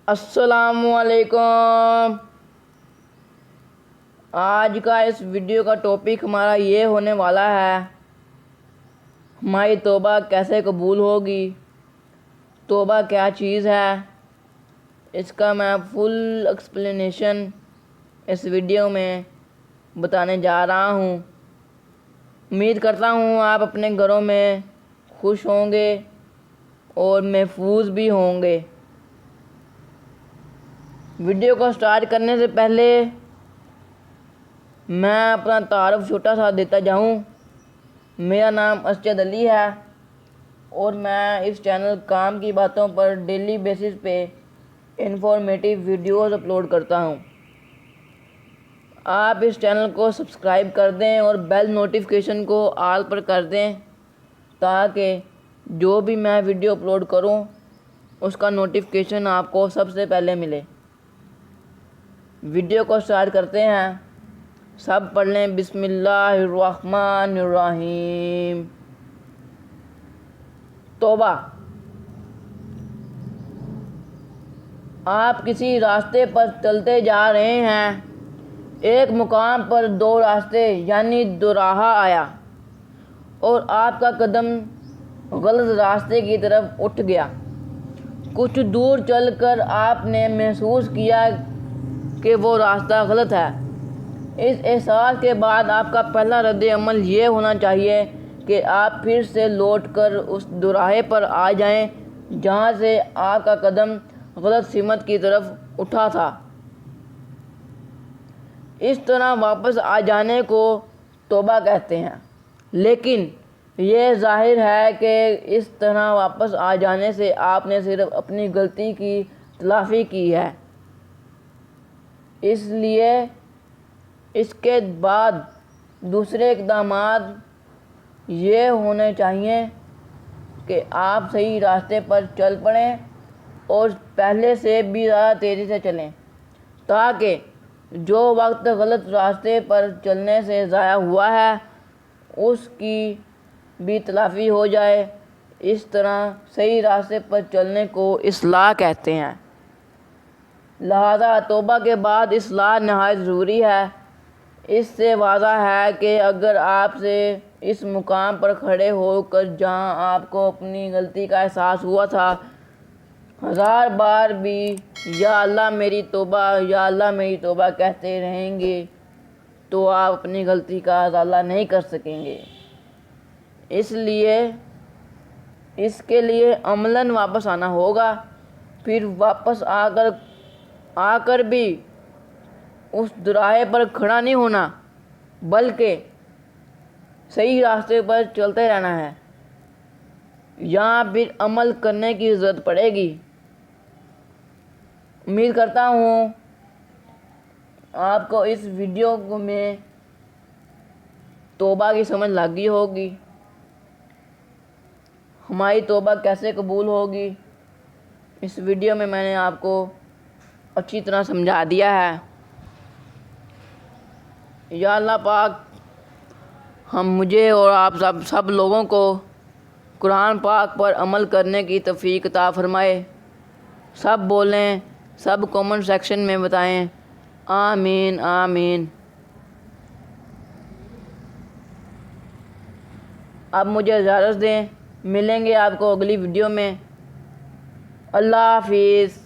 السلام علیکم۔ آج کا اس ویڈیو کا ٹاپک ہمارا یہ ہونے والا ہے، ہماری توبہ کیسے قبول ہوگی، توبہ کیا چیز ہے۔ اس کا میں فل ایکسپلینیشن اس ویڈیو میں بتانے جا رہا ہوں۔ امید کرتا ہوں آپ اپنے گھروں میں خوش ہوں گے اور محفوظ بھی ہوں گے۔ ویڈیو کو سٹارٹ کرنے سے پہلے میں اپنا تعارف چھوٹا سا دیتا جاؤں۔ میرا نام اسجد علی ہے اور میں اس چینل کام کی باتوں پر ڈیلی بیسس پہ انفارمیٹیو ویڈیوز اپلوڈ کرتا ہوں۔ آپ اس چینل کو سبسکرائب کر دیں اور بیل نوٹیفیکیشن کو آل پر کر دیں تاکہ جو بھی میں ویڈیو اپلوڈ کروں اس کا نوٹیفیکیشن آپ کو سب سے پہلے ملے۔ ویڈیو کو سٹارٹ کرتے ہیں۔ سب پڑھ لیں بسم اللہ الرحمن الرحیم۔ توبہ۔ آپ کسی راستے پر چلتے جا رہے ہیں، ایک مقام پر دو راستے یعنی دوراہا آیا اور آپ کا قدم غلط راستے کی طرف اٹھ گیا۔ کچھ دور چل کر آپ نے محسوس کیا کہ وہ راستہ غلط ہے۔ اس احساس کے بعد آپ کا پہلا رد عمل یہ ہونا چاہیے کہ آپ پھر سے لوٹ کر اس دوراہے پر آ جائیں جہاں سے آپ کا قدم غلط سمت کی طرف اٹھا تھا۔ اس طرح واپس آ جانے کو توبہ کہتے ہیں، لیکن یہ ظاہر ہے کہ اس طرح واپس آ جانے سے آپ نے صرف اپنی غلطی کی تلافی کی ہے۔ اس لیے اس کے بعد دوسرے اقدامات یہ ہونے چاہیے کہ آپ صحیح راستے پر چل پڑیں اور پہلے سے بھی زیادہ تیزی سے چلیں تاکہ جو وقت غلط راستے پر چلنے سے ضائع ہوا ہے اس کی بھی تلافی ہو جائے۔ اس طرح صحیح راستے پر چلنے کو اصلاح کہتے ہیں۔ لہذا توبہ کے بعد اصلاح نہایت ضروری ہے۔ اس سے واضح ہے کہ اگر آپ سے اس مقام پر کھڑے ہو کر جہاں آپ کو اپنی غلطی کا احساس ہوا تھا 1000 بار بھی یا اللہ میری توبہ یا اللہ میری توبہ کہتے رہیں گے تو آپ اپنی غلطی کا ازالہ نہیں کر سکیں گے۔ اس لیے اس کے لیے عملاً واپس آنا ہوگا۔ پھر واپس آ کر بھی اس دوراہے پر کھڑا نہیں ہونا بلکہ صحیح راستے پر چلتے رہنا ہے۔ یہاں پھر عمل کرنے کی ضرورت پڑے گی۔ امید کرتا ہوں آپ کو اس ویڈیو میں توبہ کی سمجھ لگ گئی ہوگی۔ ہماری توبہ کیسے قبول ہوگی اس ویڈیو میں نے آپ کو اچھی طرح سمجھا دیا ہے۔ یا اللہ پاک مجھے اور آپ سب لوگوں کو قرآن پاک پر عمل کرنے کی توفیق عطا فرمائے۔ سب بولیں، سب کامنٹ سیکشن میں بتائیں آمین آمین۔ اب مجھے اجازت دیں، ملیں گے آپ کو اگلی ویڈیو میں۔ اللہ حافظ۔